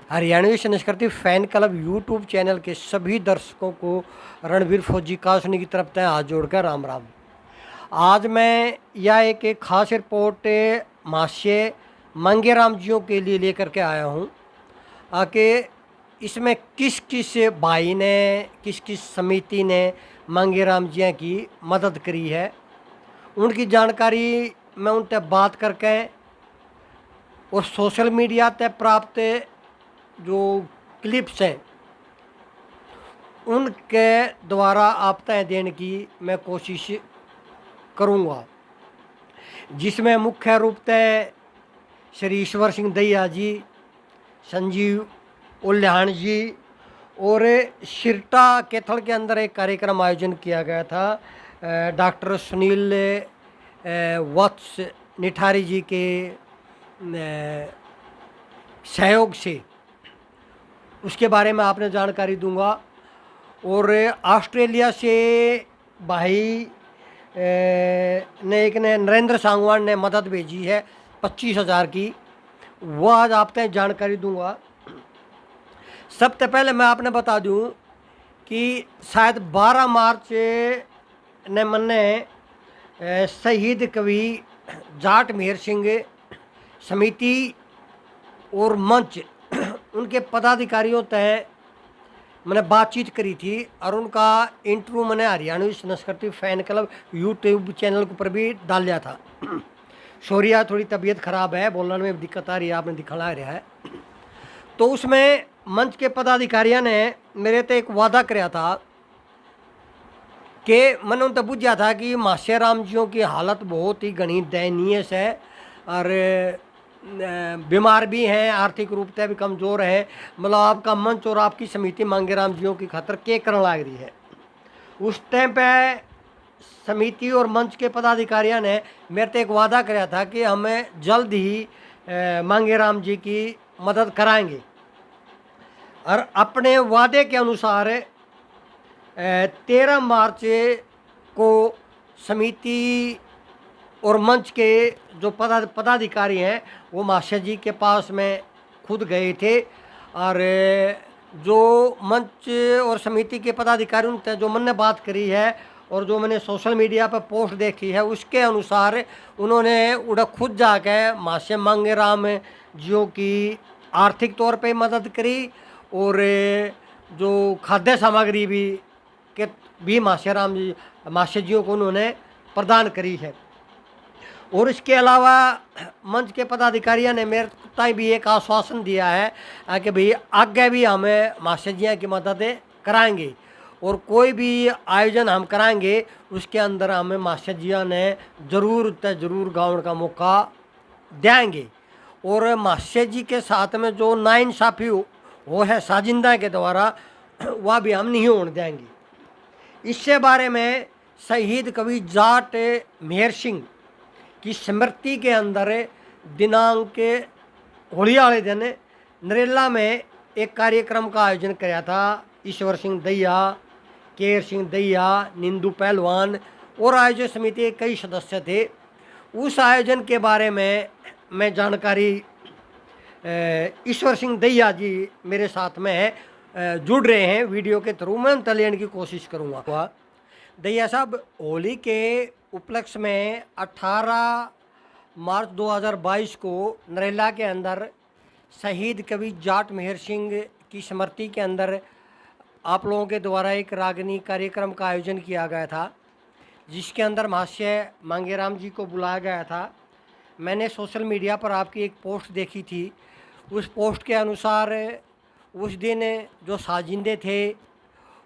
हरियाणवी संस्कृति fan club YouTube channel के सभी दर्शकों को रणवीर फौजी कासनी की तरफ से हाथ जोड़कर राम राम। आज मैं यह एक खास रिपोर्ट मास्य मंगेराम जियों के लिए लेकर के आया हूँ कि इसमें किस किस भाई ने किस किस समिति ने मंगेराम जिया की मदद करी है, उनकी जानकारी मैं उनसे बात करके और सोशल मीडिया से प्राप्त जो क्लिप्स हैं उनके द्वारा आप तय देने की मैं कोशिश करूँगा, जिसमें मुख्य रूप से श्री ईश्वर सिंह दहिया जी, संजीव उल्हान जी और सिरटा कैथल के अंदर एक कार्यक्रम आयोजन किया गया था डॉक्टर सुनील वत्स निठारी जी के सहयोग से, उसके बारे में आपने जानकारी दूंगा। और ऑस्ट्रेलिया से भाई ने एक ने नरेंद्र सांगवान ने मदद भेजी है 25,000 की, वह आज आप तक जानकारी दूंगा। सबसे पहले मैं आपने बता दूं कि शायद 12 मार्च ने मैंने शहीद कवि जाट मेहर सिंह समिति और मंच उनके पदाधिकारियों तय मैंने बातचीत करी थी और उनका इंटरव्यू मैंने हरियाणवी संस्कृति फैन क्लब यूट्यूब चैनल पर भी डाल दिया था। सॉरी यार, थोड़ी तबीयत ख़राब है, बोलने में दिक्कत आ रही है, आपने दिखला रहा है। तो उसमें मंच के पदाधिकारियों ने मेरे से एक वादा कराया था कि मैंने उनसे पूछा था कि मास्याराम जियों की हालत बहुत ही घनी दयनीय है और बीमार भी हैं, आर्थिक रूप से भी कमज़ोर हैं, मतलब आपका मंच और आपकी समिति मंगेराम जियों की खातर के करने लग रही है। उस टाइम पे समिति और मंच के पदाधिकारियों ने मेरे से एक वादा कराया था कि हमें जल्द ही मंगेराम जी की मदद कराएंगे और अपने वादे के अनुसार 13 मार्च को समिति और मंच के जो पदाधिकारी हैं वो मास्टर जी के पास में खुद गए थे और जो मंच और समिति के पदाधिकारी उनसे जो मैंने बात करी है और जो मैंने सोशल मीडिया पर पोस्ट देखी है उसके अनुसार उन्होंने उड़ा खुद जाके मास्टर मंगेराम जियों की आर्थिक तौर पे मदद करी और जो खाद्य सामग्री भी मास्टर जियों को उन्होंने प्रदान करी है। और इसके अलावा मंच के पदाधिकारियों ने मेरे ताई भी एक आश्वासन दिया है कि भाई आगे भी हमें मास्टर जिया की मदद कराएंगे और कोई भी आयोजन हम कराएंगे उसके अंदर हमें मास्टर जिया ने ज़रूर गाँव का मौका देंगे। और मास्टर जी के साथ में जो नाइंसाफ़ी वो है साजिंदा के द्वारा, वह भी हम नहीं होने देंगे। इससे बारे में शहीद कवि जाट मेहर सिंह की स्मृति के अंदर दिनांक होली वाले दिन नरेला में एक कार्यक्रम का आयोजन किया था। ईश्वर सिंह दहिया, केर सिंह दहिया, निंदू पहलवान और आयोजन समिति के कई सदस्य थे। उस आयोजन के बारे में मैं जानकारी ईश्वर सिंह दहिया जी मेरे साथ में जुड़ रहे हैं वीडियो के थ्रू, मैं उनसे लेने की कोशिश करूँगा। दहिया साहब, होली के उपलक्ष्य में 18 मार्च 2022 को नरेला के अंदर शहीद कवि जाट मेहर सिंह की स्मृति के अंदर आप लोगों के द्वारा एक रागनी कार्यक्रम का आयोजन किया गया था, जिसके अंदर मास्य मंगेराम जी को बुलाया गया था। मैंने सोशल मीडिया पर आपकी एक पोस्ट देखी थी, उस पोस्ट के अनुसार उस दिन जो साजिंदे थे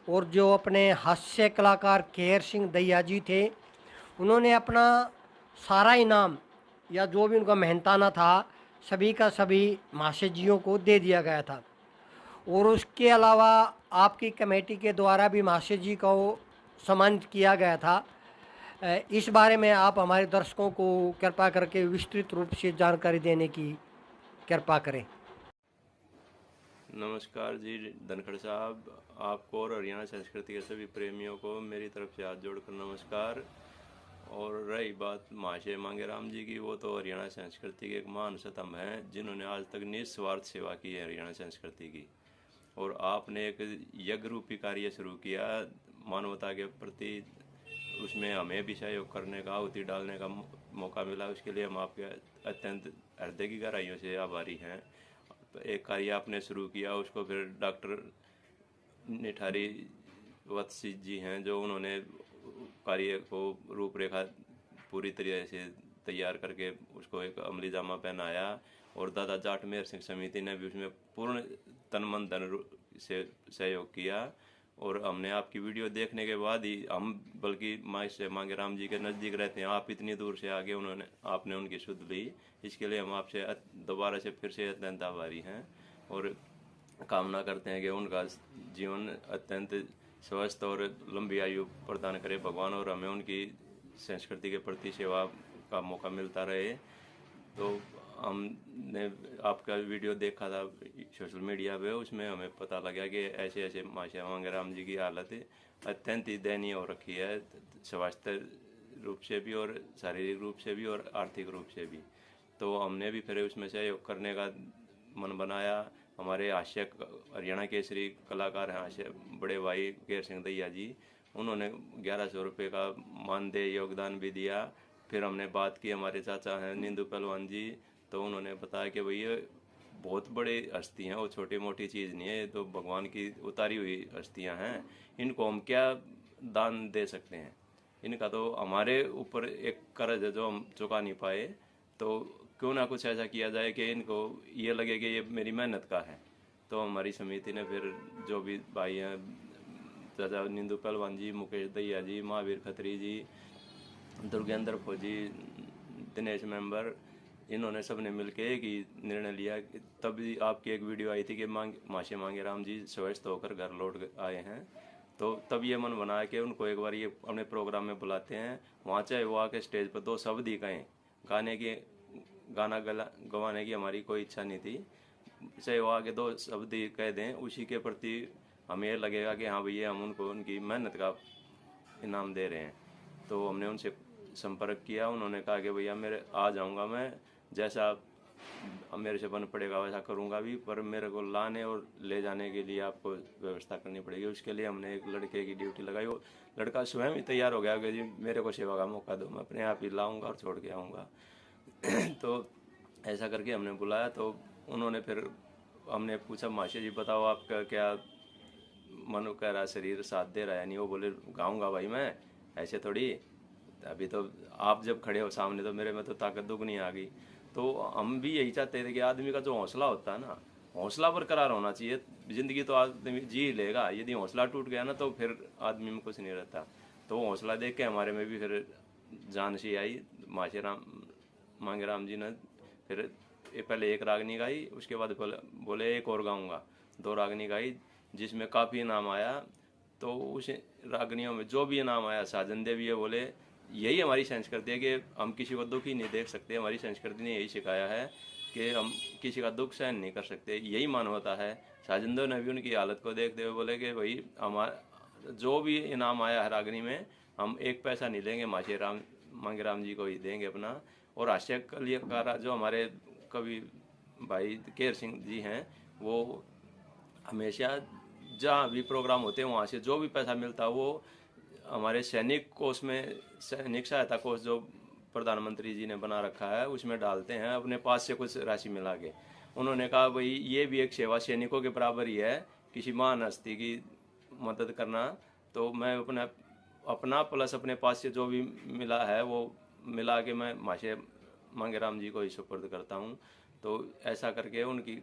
और जो अपने हास्य कलाकार केर सिंह दहिया जी थे, उन्होंने अपना सारा इनाम या जो भी उनका मेहनताना था सभी का सभी मास्टर जियों को दे दिया गया था। और उसके अलावा आपकी कमेटी के द्वारा भी मास्टर जी को सम्मानित किया गया था। इस बारे में आप हमारे दर्शकों को कृपा करके विस्तृत रूप से जानकारी देने की कृपा करें। नमस्कार जी धनखड़ साहब, आपको और हरियाणा संस्कृति के सभी प्रेमियों को मेरी तरफ से हाथ जोड़कर नमस्कार। और रही बात महाशय मांगेराम जी की, वो तो हरियाणा संस्कृति के एक महान स्तंभ हैं जिन्होंने आज तक निस्वार्थ सेवा की है हरियाणा संस्कृति की। और आपने एक यज्ञ रूपी कार्य शुरू किया मानवता के प्रति, उसमें हमें भी सहयोग करने का, आहुति डालने का मौका मिला, उसके लिए हम आपके अत्यंत हृदय की गहराइयों से आभारी हैं। एक कार्य आपने शुरू किया, उसको फिर डॉक्टर निठारी वत्सी जी हैं जो उन्होंने कार्य को रूपरेखा पूरी तरीके से तैयार करके उसको एक अमली जामा पहनाया। और दादा जाट मेहर सिंह समिति ने भी उसमें पूर्ण तन मन धन से सहयोग किया। और हमने आपकी वीडियो देखने के बाद ही हम, बल्कि महाशय मांगेराम जी के नज़दीक रहते हैं, आप इतनी दूर से आगे आपने उनकी सुध ली, इसके लिए हम आपसे दोबारा से फिर से अत्यंत आभारी हैं। और कामना करते हैं कि उनका जीवन अत्यंत स्वस्थ और लंबी आयु प्रदान करे भगवान, और हमें उनकी संस्कृति के प्रति सेवा का मौका मिलता रहे। तो हमने आपका वीडियो देखा था सोशल मीडिया पे, उसमें हमें पता लगा कि ऐसे ऐसे महाशय मांगेराम जी की हालत अत्यंत ही दयनीय हो रखी है, स्वास्थ्य रूप से भी और शारीरिक रूप से भी और आर्थिक रूप से भी। तो हमने भी फिर उसमें सहयोग करने का मन बनाया। हमारे हास्य हरियाणा केसरी कलाकार हैं हास्य बड़े भाई केर सिंह दैया जी, उन्होंने 1100 रुपये का मानदेय योगदान भी दिया। फिर हमने बात की हमारे चाचा हैं नींदू पहलवान जी, तो उन्होंने बताया कि भैया बहुत बड़े हस्ती हैं, वो छोटी मोटी चीज़ नहीं है, ये तो भगवान की उतारी हुई हस्तियां हैं, इनको हम क्या दान दे सकते हैं, इनका तो हमारे ऊपर एक कर्ज है जो हम चुका नहीं पाए, तो क्यों ना कुछ ऐसा किया जाए कि इनको ये लगे कि ये मेरी मेहनत का है। तो हमारी समिति ने फिर जो भी भाई हैं, चाचा नींदू पहलवान जी, मुकेश दैया जी, महावीर खत्री जी, दुर्गेंद्र फौजी, दिनेश मेंबर, इन्होंने सब ने मिलकर एक ही निर्णय लिया। तभी आपकी एक वीडियो आई थी कि महाशय मांगेराम जी स्वस्थ होकर घर लौट आए हैं, तो तब ये मन बनाया कि उनको एक बार ये अपने प्रोग्राम में बुलाते हैं, वहाँ चाहे वो आके स्टेज पर 2 शब्द ही कहें, गाना गवाने की हमारी कोई इच्छा नहीं थी, चाहे वो आगे 2 शब्द ही कह दें, उसी के प्रति हमें ये लगेगा कि हाँ भैया हम उनको उनकी मेहनत का इनाम दे रहे हैं। तो हमने उनसे संपर्क किया, उन्होंने कहा कि भैया मेरे आ जाऊंगा, मैं जैसा मेरे से बन पड़ेगा वैसा करूंगा भी, पर मेरे को लाने और ले जाने के लिए आपको व्यवस्था करनी पड़ेगी। उसके लिए हमने एक लड़के की ड्यूटी लगाई, वो लड़का स्वयं ही तैयार हो गया कि जी मेरे को सेवा का मौका दो, मैं अपने आप ही लाऊंगा और छोड़ के आऊँगा। तो ऐसा करके हमने बुलाया, तो उन्होंने फिर हमने पूछा महाशय जी बताओ आपका क्या मन कह रहा, शरीर साथ दे रहा है नहीं? वो बोले गाऊंगा भाई मैं, ऐसे थोड़ी, अभी तो आप जब खड़े हो सामने तो मेरे में तो ताकत दुगनी आ गई। तो हम भी यही चाहते थे कि आदमी का जो हौसला होता है ना, हौसला बरकरार होना चाहिए, जिंदगी तो आदमी जी लेगा, यदि हौसला टूट गया ना तो फिर आदमी में कुछ नहीं रहता। तो हौसला देख के हमारे में भी फिर जान सी आई। महाशय मांगेराम जी ने फिर पहले एक रागनी गाई, उसके बाद बोले एक और गाऊंगा, 2 रागनी गाई, जिसमें काफ़ी इनाम आया। तो उस रागनियों में जो भी इनाम आया, साजन देवी ये बोले यही हमारी संस्कृति है कि हम किसी को दुखी नहीं देख सकते, हमारी संस्कृति ने यही सिखाया है कि हम किसी का दुख सहन नहीं कर सकते, यही मानवता है। साजन देव ने भी उनकी हालत को देखते हुए बोले कि भाई हमारा जो भी इनाम आया है रागनी में, हम 1 पैसा नहीं लेंगे, महाशय मांगेराम जी को ही देंगे अपना। और हास्य कलाकार जो हमारे कवि भाई केर सिंह जी हैं, वो हमेशा जहाँ भी प्रोग्राम होते हैं वहाँ से जो भी पैसा मिलता है वो हमारे सैनिक कोष में, सैनिक सहायता कोष जो प्रधानमंत्री जी ने बना रखा है उसमें डालते हैं, अपने पास से कुछ राशि मिला के। उन्होंने कहा भाई ये भी एक सेवा सैनिकों के बराबर ही है, किसी महान हस्ती की मदद करना। तो मैं अपना प्लस अपने पास से जो भी मिला है वो मिला के मैं महाशय मांगेराम जी को ही सुपुर्द करता हूँ। तो ऐसा करके उनकी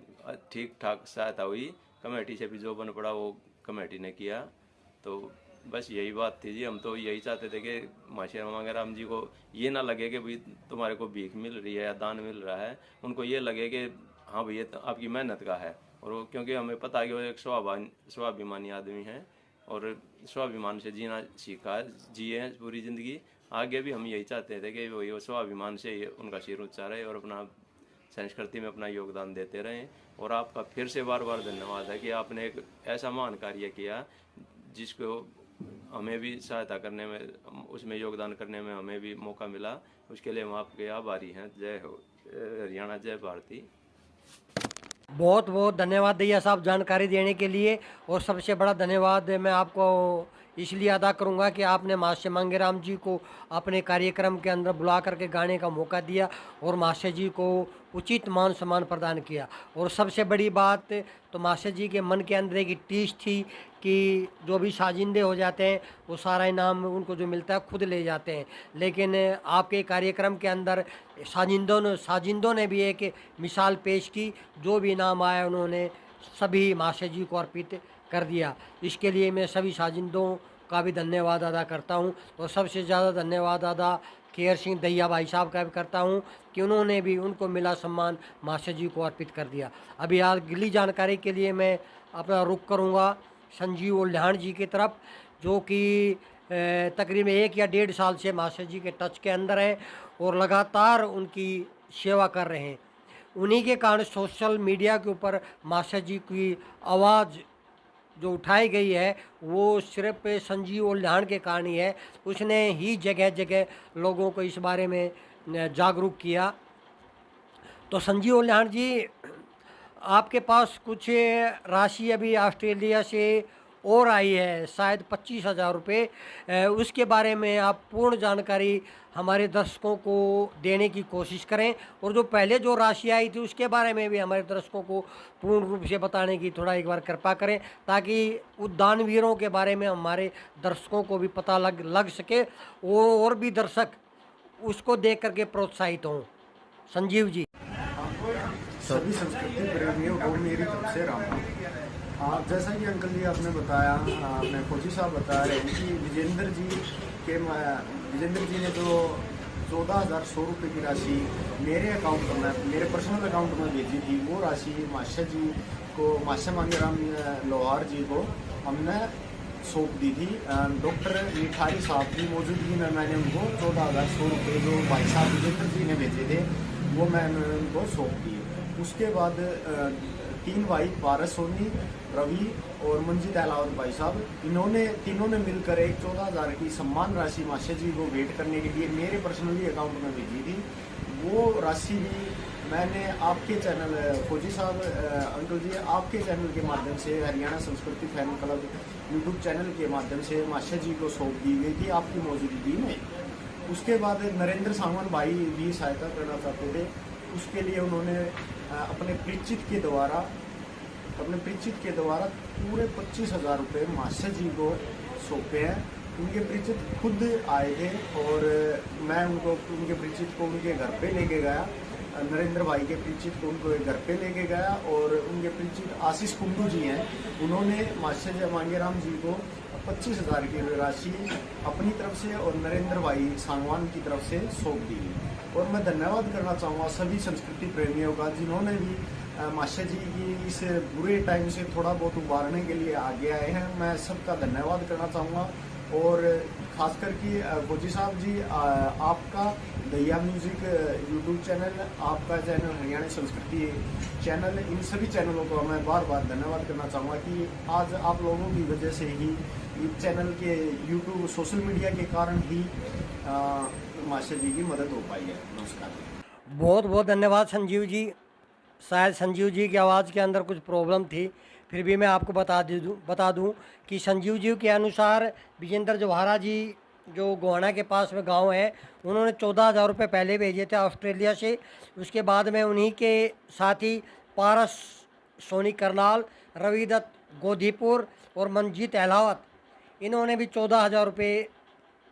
ठीक ठाक सहायता हुई, कमेटी से भी जो बन पड़ा वो कमेटी ने किया। तो बस यही बात थी जी, हम तो यही चाहते थे कि महाशय मांगेराम जी को ये ना लगे कि भाई तुम्हारे को भीख मिल रही है या दान मिल रहा है, उनको ये लगे कि हाँ भैया तो आपकी मेहनत का है। और वो क्योंकि हमें पता है कि वो एक स्वाभिमानी आदमी है और स्वाभिमान से जीना सीखा, जिए पूरी ज़िंदगी। आगे भी हम यही चाहते थे कि वो स्वाभिमान से उनका सिर ऊंचा रहे और अपना संस्कृति में अपना योगदान देते रहें। और आपका फिर से बार बार धन्यवाद है कि आपने एक ऐसा महान कार्य किया जिसको हमें भी सहायता करने में, उसमें योगदान करने में हमें भी मौका मिला। उसके लिए हम आपके आभारी हैं। जय हो हरियाणा, जय भारती। बहुत बहुत धन्यवाद दैया साहब जानकारी देने के लिए। और सबसे बड़ा धन्यवाद मैं आपको इसलिए अदा करूंगा कि आपने मास्टर मांगेराम जी को अपने कार्यक्रम के अंदर बुला करके गाने का मौका दिया और मास्टर जी को उचित मान सम्मान प्रदान किया। और सबसे बड़ी बात तो मास्टर जी के मन के अंदर एक टीस थी कि जो भी साजिंदे हो जाते हैं वो सारा इनाम उनको जो मिलता है खुद ले जाते हैं। लेकिन आपके कार्यक्रम के अंदर साजिंदों ने भी एक मिसाल पेश की, जो भी इनाम आया उन्होंने सभी मास्टर जी को अर्पित कर दिया। इसके लिए मैं सभी साजिंदों का भी धन्यवाद अदा करता हूँ। और सबसे ज़्यादा धन्यवाद अदा केयर सिंह दैया भाई साहब का भी करता हूँ कि उन्होंने भी उनको मिला सम्मान मास्टर जी को अर्पित कर दिया। अभी अगली जानकारी के लिए मैं अपना रुख करूँगा संजीव ओल्हान जी की तरफ, जो कि तकरीबन 1 या 1.5 साल से मास्टर जी के टच के अंदर हैं और लगातार उनकी सेवा कर रहे हैं। उन्हीं के कारण सोशल मीडिया के ऊपर मास्टर जी की आवाज़ जो उठाई गई है वो सिर्फ संजीव ओल्हान के कारण ही है। उसने ही जगह जगह लोगों को इस बारे में जागरूक किया। तो संजीव ओल्हान जी, आपके पास कुछ राशि अभी ऑस्ट्रेलिया से और आई है, शायद 25,000 रुपये। उसके बारे में आप पूर्ण जानकारी हमारे दर्शकों को देने की कोशिश करें। और जो पहले जो राशि आई थी उसके बारे में भी हमारे दर्शकों को पूर्ण रूप से बताने की थोड़ा एक बार कृपा करें, ताकि उद्यानवीरों के बारे में हमारे दर्शकों को भी पता लग सके और भी दर्शक उसको देख करके प्रोत्साहित हों। संजीव जी। सभी संस्कृति प्रेमियों को मेरी तरफ से राम राम। जैसा कि अंकल जी आपने बताया, अपने फौजी साहब बता रहे हैं कि विजेंद्र जी ने जो 14,100 रुपये की राशि मेरे अकाउंट में, मेरे पर्सनल अकाउंट में भेजी थी, वो राशि मास्टर जी को, मास्टर मांगेराम लोहार जी को हमने सौंप दी थी। डॉक्टर निठारी साहब की मौजूदगी में मैंने उनको 14,100 रुपये जो भाई साहब विजेंद्र जी ने भेजे थे वो मैंने उनको सौंप दिए। उसके बाद 3 भाई पारस सोनी, रवि और मंजीत अहलावत भाई साहब, तीनों ने मिलकर एक 14,000 की सम्मान राशि मास्टर जी को भेंट करने के लिए मेरे पर्सनली अकाउंट में भेजी थी। वो राशि भी मैंने आपके चैनल, फौजी साहब अंकल जी, आपके चैनल के माध्यम से, हरियाणा संस्कृति फैन क्लब यूट्यूब चैनल के माध्यम से मास्टर जी को सौंप दी गई थी आपकी मौजूदगी में। उसके बाद नरेंद्र सांगवान भाई भी सहायता करना चाहते थे। उसके लिए उन्होंने अपने परिचित के द्वारा पूरे 25,000 रुपये मास्टर जी को सौंपे हैं। उनके परिचित खुद आए थे और मैं उनके परिचित को उनके घर पे लेके गया। नरेंद्र भाई के परिचित को उनको घर पे लेके गया और उनके परिचित आशीष कुंडू जी हैं, उन्होंने मास्टर जी मांगेराम जी को 25,000 की राशि अपनी तरफ से और नरेंद्र भाई सांगवान की तरफ से सौंप दी। और मैं धन्यवाद करना चाहूँगा सभी संस्कृति प्रेमियों का, जिन्होंने भी मास्टर जी की इस बुरे टाइम से थोड़ा बहुत उबारने के लिए आगे आए हैं। मैं सबका धन्यवाद करना चाहूँगा। और ख़ासकर कि फौजी साहब जी, आपका दैया म्यूज़िक यूट्यूब चैनल, आपका चैनल हरियाणा संस्कृति चैनल, इन सभी चैनलों को मैं बार बार धन्यवाद करना चाहूँगा कि आज आप लोगों की वजह से ही इस चैनल के यूट्यूब सोशल मीडिया के कारण ही मास्टर जी की मदद हो पाई है। नमस्कार। बहुत बहुत धन्यवाद संजीव जी। शायद संजीव जी की आवाज़ के अंदर कुछ प्रॉब्लम थी, फिर भी मैं आपको बता दूं कि संजीव जी के अनुसार विजेंद्र जवाहरा जी जो गोहाना के पास में गांव है, उन्होंने 14,000 रुपये पहले भेजे थे ऑस्ट्रेलिया से। उसके बाद में उन्हीं के साथी पारस सोनी करनाल, रवि दत्त गोधीपुर और मंजीत अहलावत, इन्होंने भी 14,000 रुपये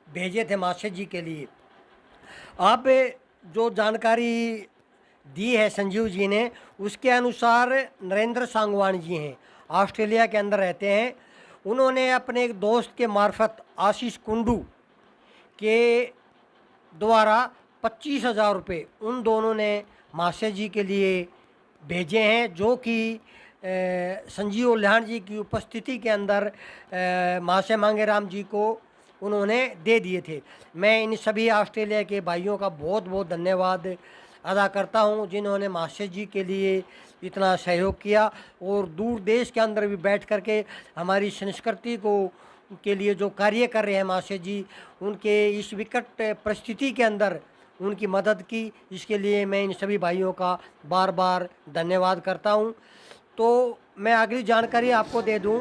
भेजे थे मास्टर जी के लिए। आप जो जानकारी दी है संजीव जी ने, उसके अनुसार नरेंद्र सांगवान जी हैं, ऑस्ट्रेलिया के अंदर रहते हैं। उन्होंने अपने एक दोस्त के मार्फत आशीष कुंडू के द्वारा 25,000 रुपये उन दोनों ने मास्टर जी के लिए भेजे हैं, जो कि संजीव ओल्हान जी की उपस्थिति के अंदर मास्टर मांगेराम जी को उन्होंने दे दिए थे। मैं इन सभी ऑस्ट्रेलिया के भाइयों का बहुत बहुत धन्यवाद अदा करता हूं, जिन्होंने मास्टर जी के लिए इतना सहयोग किया और दूर देश के अंदर भी बैठ करके हमारी संस्कृति को के लिए जो कार्य कर रहे हैं माशे जी, उनके इस विकट परिस्थिति के अंदर उनकी मदद की, इसके लिए मैं इन सभी भाइयों का बार बार धन्यवाद करता हूं। तो मैं अगली जानकारी आपको दे दूं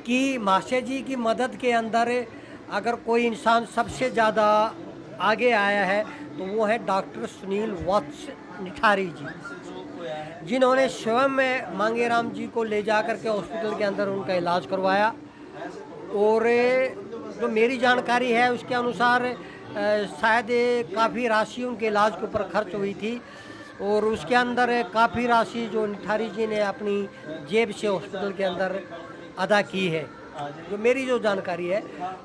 कि माशे जी की मदद के अंदर अगर कोई इंसान सबसे ज़्यादा आगे आया है तो वो है डॉक्टर सुनील वत्स निठारी जी, जिन्होंने स्वयं में मांगेराम जी को ले जा कर के हॉस्पिटल के अंदर उनका इलाज करवाया। और जो मेरी जानकारी है उसके अनुसार शायद काफ़ी राशि उनके इलाज के ऊपर खर्च हुई थी, और उसके अंदर काफ़ी राशि जो निठारी जी ने अपनी जेब से हॉस्पिटल के अंदर अदा की है, जो मेरी जो जानकारी है।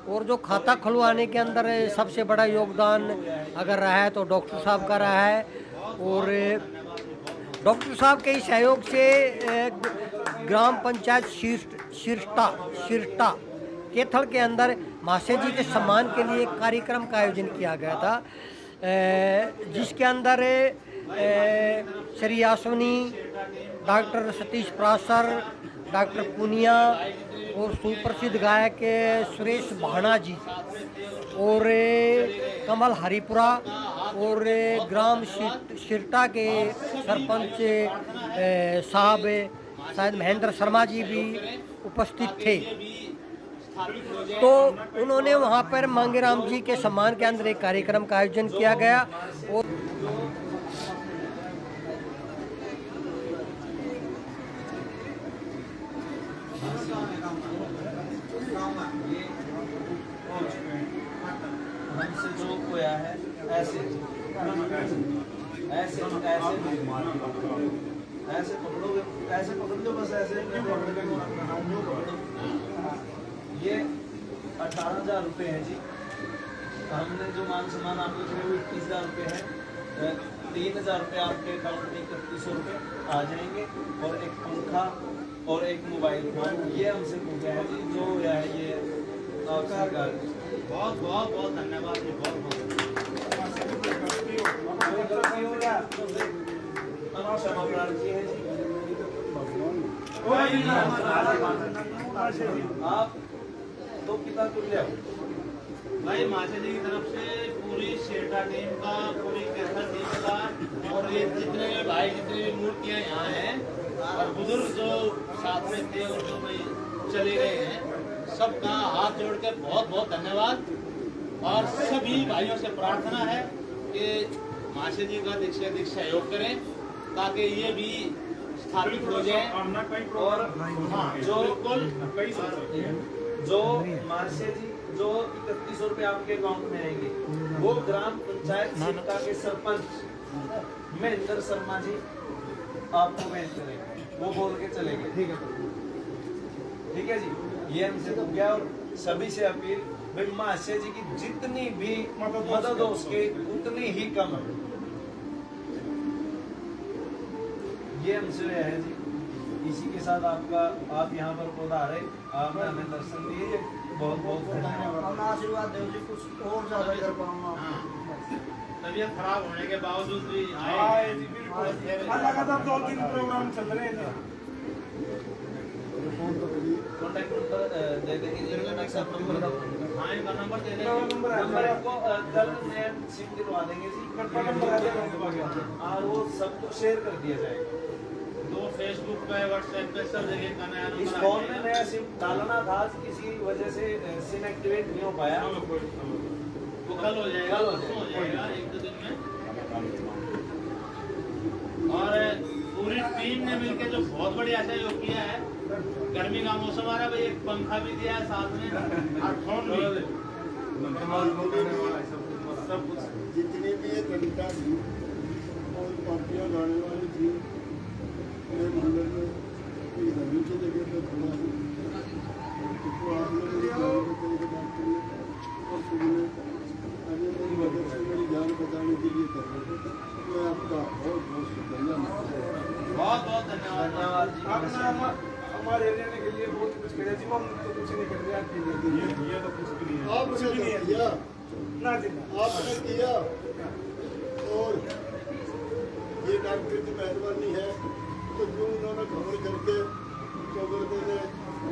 और जो खाता खुलवाने के अंदर सबसे बड़ा योगदान अगर रहा है तो डॉक्टर साहब का रहा है। और डॉक्टर साहब के सहयोग से ग्राम पंचायत शिरटा केथल के अंदर माशे जी के सम्मान के लिए कार्यक्रम का आयोजन किया गया था, जिसके अंदर श्री यासवनी, डॉक्टर सतीश प्रासर, डॉक्टर पुनिया और सुप्रसिद्ध गायक सुरेश भाना जी और कमल हरिपुरा और ग्राम शिरटा के सरपंच साहब शायद महेंद्र शर्मा जी भी उपस्थित थे। तो उन्होंने वहाँ पर मांगेराम जी के सम्मान के अंदर एक कार्यक्रम का आयोजन किया गया। और हमसे जो खोया है ऐसे ऐसे ऐसे पकड़ोगे, ऐसे पकड़ लो बस, ऐसे ये 18,000 रुपये है जी। हमने जो मान सम्मान आपको दिए वो 21,000 रुपये है। 3,000 रुपये आपके अकाउंट में 3100 रुपये आ जाएंगे, और एक पंखा और एक मोबाइल फोन ये हमसे हो गया है जी, जो है ये बहुत बहुत बहुत धन्यवाद जी, बहुत बहुत क्षमा प्रार्थी है जी। आप तो पिता तुल्य भाई माशे जी की तरफ से पूरी शेरटा टीम का, पूरी केथल टीम का, और ये जितने भाई जितनी भी मूर्तियाँ यहाँ हैं और बुजुर्ग जो साथ में थे और जो भाई चले गए हैं, सबका हाथ जोड़ के बहुत बहुत धन्यवाद। और सभी भाइयों से प्रार्थना है कि माशे जी का अधिक से अधिक सहयोग करें ताकि ये भी स्थापित हो जाए। और हाँ, जो माशे जी जो 3100 रुपये आपके अकाउंट में आएंगे वो ग्राम पंचायत शिरटा के सरपंच महेंद्र शर्मा जी आपको भेज करेंगे, वो बोल के चले गए। ठीक है जी, ये हमसे तो गया। और सभी से अपील, भाई माशे जी की जितनी भी मदद हो उसके उतनी ही कम है। ये हमसे है जी। इसी के साथ आप यहाँ पर पधारे, आपने हमें दर्शन दिए, बहुत बहुत धन्यवाद। आशीर्वाद देव जी, कुछ और ज्यादा कर पाऊंगा। तबीयत खराब होने के बावजूद भी आए जी, बिल्कुल लगातार 2-3 प्रोग्राम चल रहे हैं। कॉन्टैक्ट नंबर दे देंगे, हाँ इनका नंबर दे देंगे। नंबर आपको कल नया सिम दिलवा देंगे जी, और वो सबको शेयर कर दिया जाएगा। तो फेसबुक पे, व्हाट्सएप पे सब जगह का नया इस नंबर फोन में नया सिम डालना था, किसी वजह से सिम एक्टिवेट नहीं हो पाया, वो कल हो जाएगा, हो जाएगा 1-2 दिन में। और पूरी टीम ने मिलकर जो बहुत बढ़िया सहयोग किया है। गर्मी का मौसम आ रहा है भाई, एक पंखा भी दिया है साथ में और फोन भी। सब कुछ जितनी भी ये जनता थी और पार्टियाँ लाने वाली थी, मेरे मंदिर में एक रवि की जगह पे खड़ा हूँ, तो आप लोग मेरी जान बचाने के बात करिए और सुनिए। अभी मेरी मदद से मेरी जान बचाने के लिए कर रहे थे, मैं आपका बहुत बहुत शुक्रिया। बहुत बहुत धन्यवाद जी। आपने हमारे रहने के लिए बहुत कुछ किया जी, हम तो कुछ नहीं कर रहे आपके लिए। ये तो कुछ भी नहीं है, आपने किया ना जी, आपने किया, और ये डॉक्टर की मेहरबानी है। तो जो उन्होंने खबर करके तो बोलते थे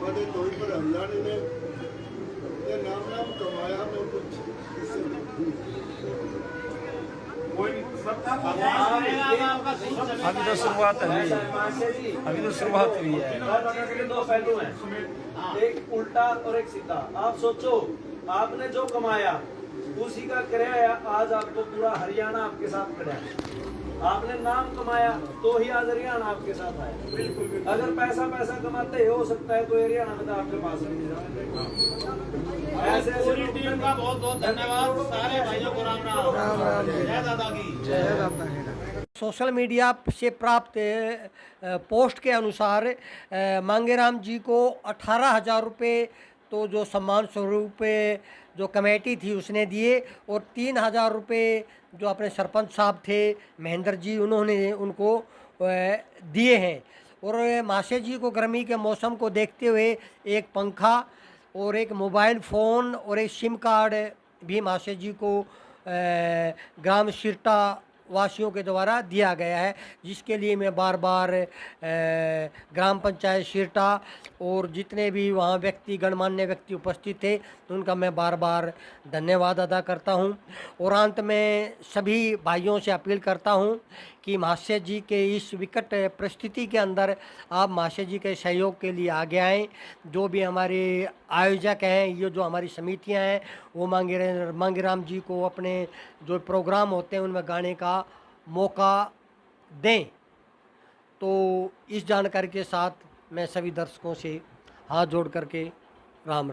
मदद हुई पर हरियाणा ने ये नाम कमाया मैं कुछ इससे अभी तो शुरुआत हुई है, अभी तो शुरुआत हुई है। के दो पहलू हैं, एक उल्टा और एक सीधा। आप सोचो, आपने जो कमाया उसी का किराया आज आपको पूरा हरियाणा आपके साथ खड़ा है। आपने नाम कमाया तो ही आज हरियाणा आपके साथ आया। अगर पैसा कमाते हो सकता है तो हरियाणा में तो आपके पास नहीं। ऐसे पूरी टीम का बहुत बहुत धन्यवाद। सारे भाइयों को राम राम। जय दादा की जय। सोशल मीडिया से प्राप्त पोस्ट के अनुसार मांगेराम जी को 18,000 रुपये तो जो सम्मान स्वरूप जो कमेटी थी उसने दिए, और 3,000 रुपये जो अपने सरपंच साहब थे महेंद्र जी, उन्होंने उनको दिए हैं। और माशे जी को गर्मी के मौसम को देखते हुए एक पंखा और एक मोबाइल फ़ोन और एक सिम कार्ड भी माशे जी को ग्राम सिरटा वासियों के द्वारा दिया गया है, जिसके लिए मैं बार बार ग्राम पंचायत सिरटा और जितने भी वहाँ व्यक्ति गणमान्य व्यक्ति उपस्थित थे उनका मैं बार बार धन्यवाद अदा करता हूँ। और अंत में सभी भाइयों से अपील करता हूँ कि महाशय जी के इस विकट परिस्थिति के अंदर आप महाशय जी के सहयोग के लिए आगे आएँ। जो भी हमारे आयोजक हैं, ये जो हमारी समितियां हैं, वो मांगेराम जी को अपने जो प्रोग्राम होते हैं उनमें गाने का मौका दें। तो इस जानकारी के साथ मैं सभी दर्शकों से हाथ जोड़ करके राम राम।